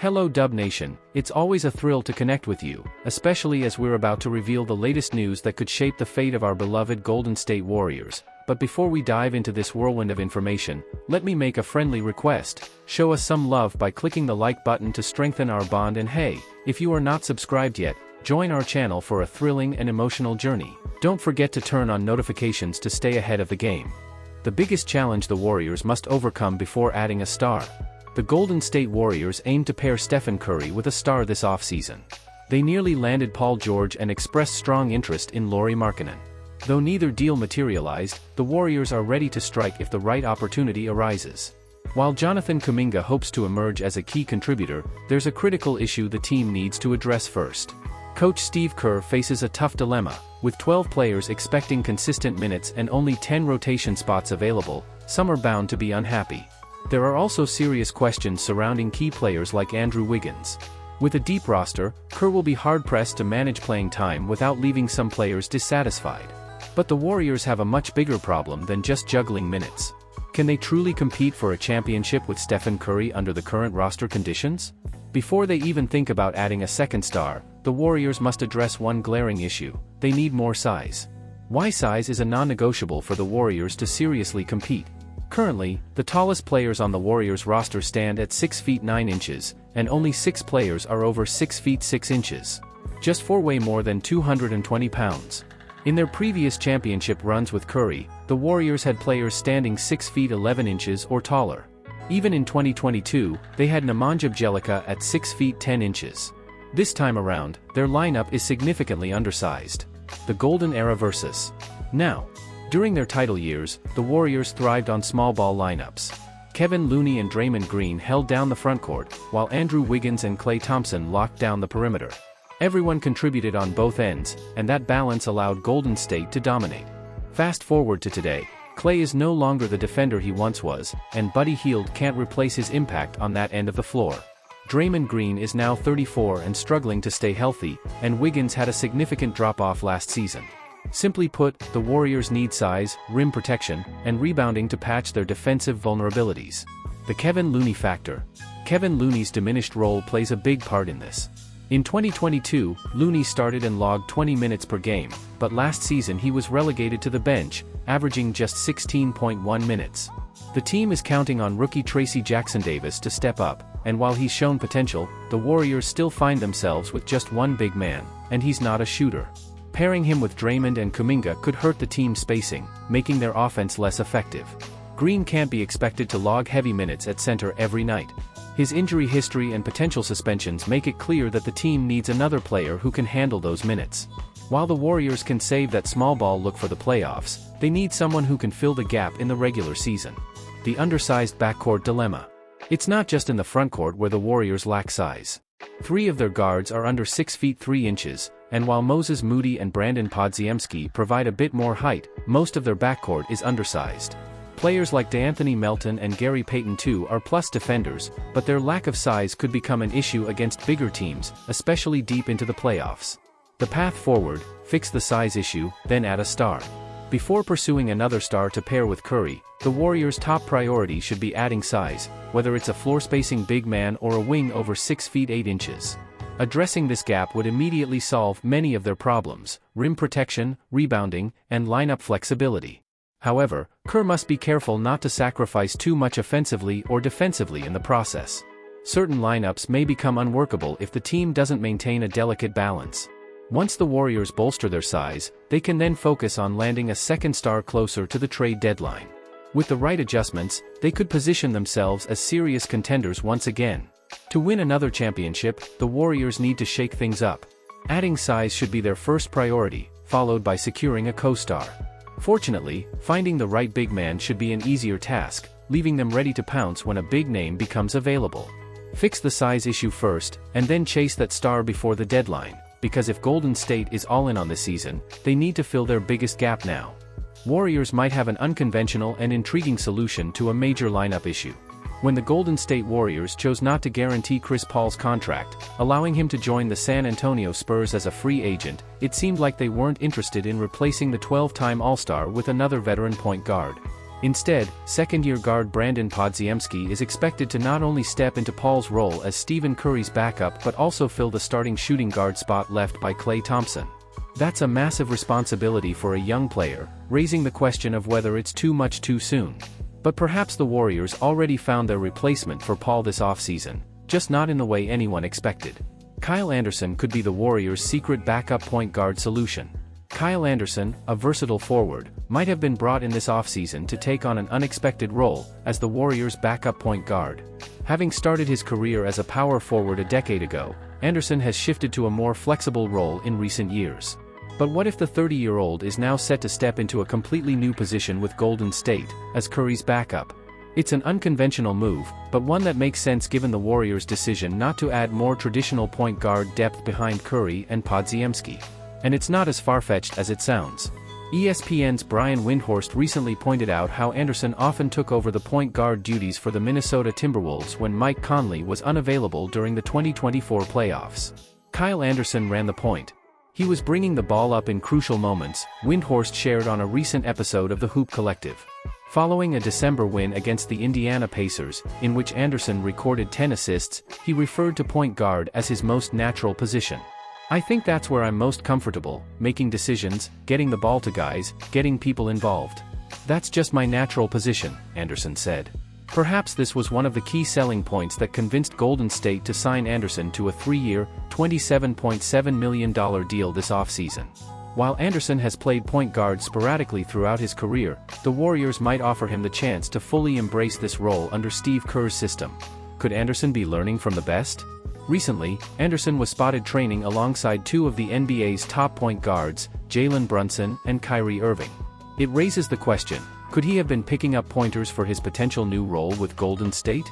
Hello Dub Nation, it's always a thrill to connect with you, especially as we're about to reveal the latest news that could shape the fate of our beloved Golden State Warriors. But before we dive into this whirlwind of information, let me make a friendly request. Show us some love by clicking the like button to strengthen our bond, and hey, if you are not subscribed yet, join our channel for a thrilling and emotional journey. Don't forget to turn on notifications to stay ahead of the game. The biggest challenge the Warriors must overcome before adding a star. The Golden State Warriors aim to pair Stephen Curry with a star this offseason. They nearly landed Paul George and expressed strong interest in Lauri Markkanen. Though neither deal materialized, the Warriors are ready to strike if the right opportunity arises. While Jonathan Kuminga hopes to emerge as a key contributor, there's a critical issue the team needs to address first. Coach Steve Kerr faces a tough dilemma. With 12 players expecting consistent minutes and only 10 rotation spots available, some are bound to be unhappy. There are also serious questions surrounding key players like Andrew Wiggins. With a deep roster, Kerr will be hard-pressed to manage playing time without leaving some players dissatisfied. But the Warriors have a much bigger problem than just juggling minutes. Can they truly compete for a championship with Stephen Curry under the current roster conditions? Before they even think about adding a second star, the Warriors must address one glaring issue: they need more size. Why size is a non-negotiable for the Warriors to seriously compete. Currently, the tallest players on the Warriors roster stand at 6 feet 9 inches, and only 6 players are over 6 feet 6 inches. Just 4 weigh more than 220 pounds. In their previous championship runs with Curry, the Warriors had players standing 6 feet 11 inches or taller. Even in 2022, they had Nemanja Bjelica at 6 feet 10 inches. This time around, their lineup is significantly undersized. The Golden Era versus. Now. During their title years, the Warriors thrived on small ball lineups. Kevin Looney and Draymond Green held down the frontcourt, while Andrew Wiggins and Klay Thompson locked down the perimeter. Everyone contributed on both ends, and that balance allowed Golden State to dominate. Fast forward to today, Klay is no longer the defender he once was, and Buddy Hield can't replace his impact on that end of the floor. Draymond Green is now 34 and struggling to stay healthy, and Wiggins had a significant drop-off last season. Simply put, the Warriors need size, rim protection, and rebounding to patch their defensive vulnerabilities. The Kevin Looney factor. Kevin Looney's diminished role plays a big part in this. In 2022, Looney started and logged 20 minutes per game, but last season he was relegated to the bench, averaging just 16.1 minutes. The team is counting on rookie Tracy Jackson-Davis to step up, and while he's shown potential, the Warriors still find themselves with just one big man, and he's not a shooter. Pairing him with Draymond and Kuminga could hurt the team's spacing, making their offense less effective. Green can't be expected to log heavy minutes at center every night. His injury history and potential suspensions make it clear that the team needs another player who can handle those minutes. While the Warriors can save that small ball look for the playoffs, they need someone who can fill the gap in the regular season. The undersized backcourt dilemma. It's not just in the frontcourt where the Warriors lack size. 3 of their guards are under 6 feet 3 inches, and while Moses Moody and Brandon Podziemski provide a bit more height, most of their backcourt is undersized. Players like DeAnthony Melton and Gary Payton II are plus defenders, but their lack of size could become an issue against bigger teams, especially deep into the playoffs. The path forward: fix the size issue, then add a star. Before pursuing another star to pair with Curry, the Warriors' top priority should be adding size, whether it's a floor-spacing big man or a wing over 6 feet 8 inches. Addressing this gap would immediately solve many of their problems: rim protection, rebounding, and lineup flexibility. However, Kerr must be careful not to sacrifice too much offensively or defensively in the process. Certain lineups may become unworkable if the team doesn't maintain a delicate balance. Once the Warriors bolster their size, they can then focus on landing a second star closer to the trade deadline. With the right adjustments, they could position themselves as serious contenders once again. To win another championship, the Warriors need to shake things up. Adding size should be their first priority, followed by securing a co-star. Fortunately, finding the right big man should be an easier task, leaving them ready to pounce when a big name becomes available. Fix the size issue first, and then chase that star before the deadline, because if Golden State is all in on this season, they need to fill their biggest gap now. Warriors might have an unconventional and intriguing solution to a major lineup issue. When the Golden State Warriors chose not to guarantee Chris Paul's contract, allowing him to join the San Antonio Spurs as a free agent, it seemed like they weren't interested in replacing the 12-time All-Star with another veteran point guard. Instead, second-year guard Brandon Podziemski is expected to not only step into Paul's role as Stephen Curry's backup but also fill the starting shooting guard spot left by Klay Thompson. That's a massive responsibility for a young player, raising the question of whether it's too much too soon. But perhaps the Warriors already found their replacement for Paul this offseason, just not in the way anyone expected. Kyle Anderson could be the Warriors' secret backup point guard solution. Kyle Anderson, a versatile forward, might have been brought in this offseason to take on an unexpected role as the Warriors' backup point guard. Having started his career as a power forward a decade ago, Anderson has shifted to a more flexible role in recent years. But what if the 30-year-old is now set to step into a completely new position with Golden State, as Curry's backup? It's an unconventional move, but one that makes sense given the Warriors' decision not to add more traditional point guard depth behind Curry and Podziemski. And it's not as far-fetched as it sounds. ESPN's Brian Windhorst recently pointed out how Anderson often took over the point guard duties for the Minnesota Timberwolves when Mike Conley was unavailable during the 2024 playoffs. Kyle Anderson ran the point. He was bringing the ball up in crucial moments, Windhorst shared on a recent episode of the Hoop Collective. Following a December win against the Indiana Pacers, in which Anderson recorded 10 assists, he referred to point guard as his most natural position. "I think that's where I'm most comfortable, making decisions, getting the ball to guys, getting people involved. That's just my natural position," Anderson said. Perhaps this was one of the key selling points that convinced Golden State to sign Anderson to a 3-year, $27.7 million deal this offseason. While Anderson has played point guard sporadically throughout his career, the Warriors might offer him the chance to fully embrace this role under Steve Kerr's system. Could Anderson be learning from the best? Recently, Anderson was spotted training alongside two of the NBA's top point guards, Jalen Brunson and Kyrie Irving. It raises the question, could he have been picking up pointers for his potential new role with Golden State?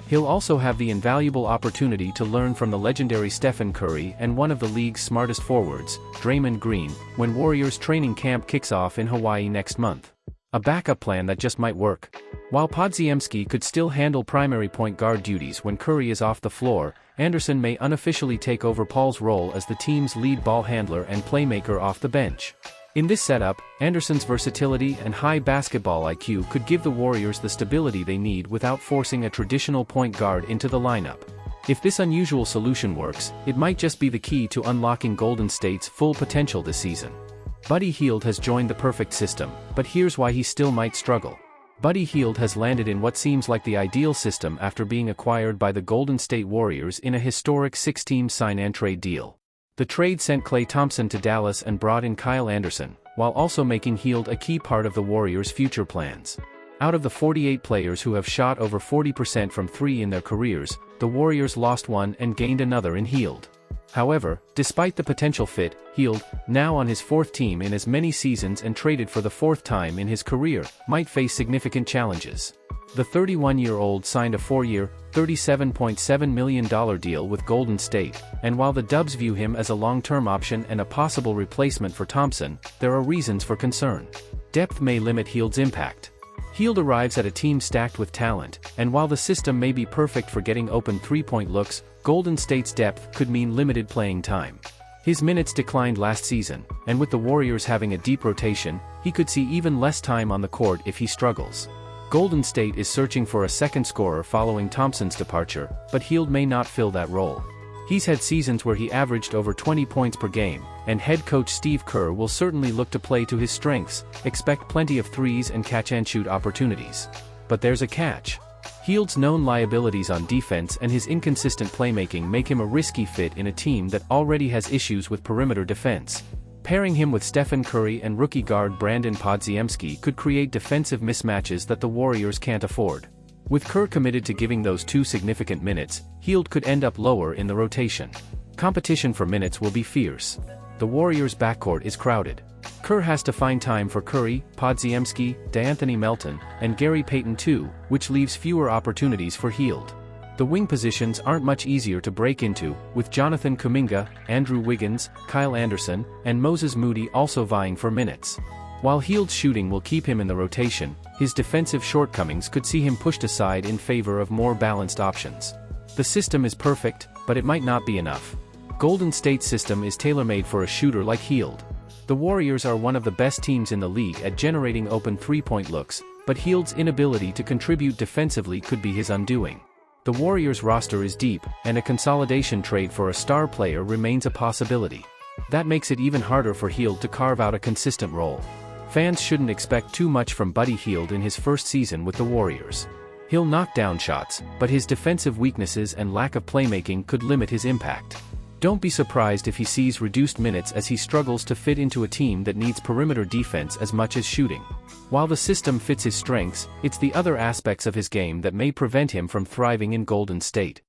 He'll also have the invaluable opportunity to learn from the legendary Stephen Curry and one of the league's smartest forwards, Draymond Green, when Warriors training camp kicks off in Hawaii next month. A backup plan that just might work. While Podziemski could still handle primary point guard duties when Curry is off the floor, Anderson may unofficially take over Paul's role as the team's lead ball handler and playmaker off the bench. In this setup, Anderson's versatility and high basketball IQ could give the Warriors the stability they need without forcing a traditional point guard into the lineup. If this unusual solution works, it might just be the key to unlocking Golden State's full potential this season. Buddy Hield has joined the perfect system, but here's why he still might struggle. Buddy Hield has landed in what seems like the ideal system after being acquired by the Golden State Warriors in a historic 6-team sign-and-trade deal. The trade sent Klay Thompson to Dallas and brought in Kyle Anderson, while also making Hield a key part of the Warriors' future plans. Out of the 48 players who have shot over 40% from three in their careers, the Warriors lost one and gained another in Hield. However, despite the potential fit, Hield, now on his fourth team in as many seasons and traded for the fourth time in his career, might face significant challenges. The 31-year-old signed a 4-year, $37.7 million deal with Golden State, and while the Dubs view him as a long-term option and a possible replacement for Thompson, there are reasons for concern. Depth may limit Hield's impact. Hield arrives at a team stacked with talent, and while the system may be perfect for getting open three-point looks, Golden State's depth could mean limited playing time. His minutes declined last season, and with the Warriors having a deep rotation, he could see even less time on the court if he struggles. Golden State is searching for a second scorer following Thompson's departure, but Hield may not fill that role. He's had seasons where he averaged over 20 points per game, and head coach Steve Kerr will certainly look to play to his strengths, expect plenty of threes and catch-and-shoot opportunities. But there's a catch. Hield's known liabilities on defense and his inconsistent playmaking make him a risky fit in a team that already has issues with perimeter defense. Pairing him with Stephen Curry and rookie guard Brandon Podziemski could create defensive mismatches that the Warriors can't afford. With Kerr committed to giving those two significant minutes, Hield could end up lower in the rotation. Competition for minutes will be fierce. The Warriors' backcourt is crowded. Kerr has to find time for Curry, Podziemski, DeAnthony Melton, and Gary Payton too, which leaves fewer opportunities for Hield. The wing positions aren't much easier to break into, with Jonathan Kuminga, Andrew Wiggins, Kyle Anderson, and Moses Moody also vying for minutes. While Hield's shooting will keep him in the rotation, his defensive shortcomings could see him pushed aside in favor of more balanced options. The system is perfect, but it might not be enough. Golden State's system is tailor-made for a shooter like Hield. The Warriors are one of the best teams in the league at generating open three-point looks, but Hield's inability to contribute defensively could be his undoing. The Warriors' roster is deep, and a consolidation trade for a star player remains a possibility. That makes it even harder for Hield to carve out a consistent role. Fans shouldn't expect too much from Buddy Hield in his first season with the Warriors. He'll knock down shots, but his defensive weaknesses and lack of playmaking could limit his impact. Don't be surprised if he sees reduced minutes as he struggles to fit into a team that needs perimeter defense as much as shooting. While the system fits his strengths, it's the other aspects of his game that may prevent him from thriving in Golden State.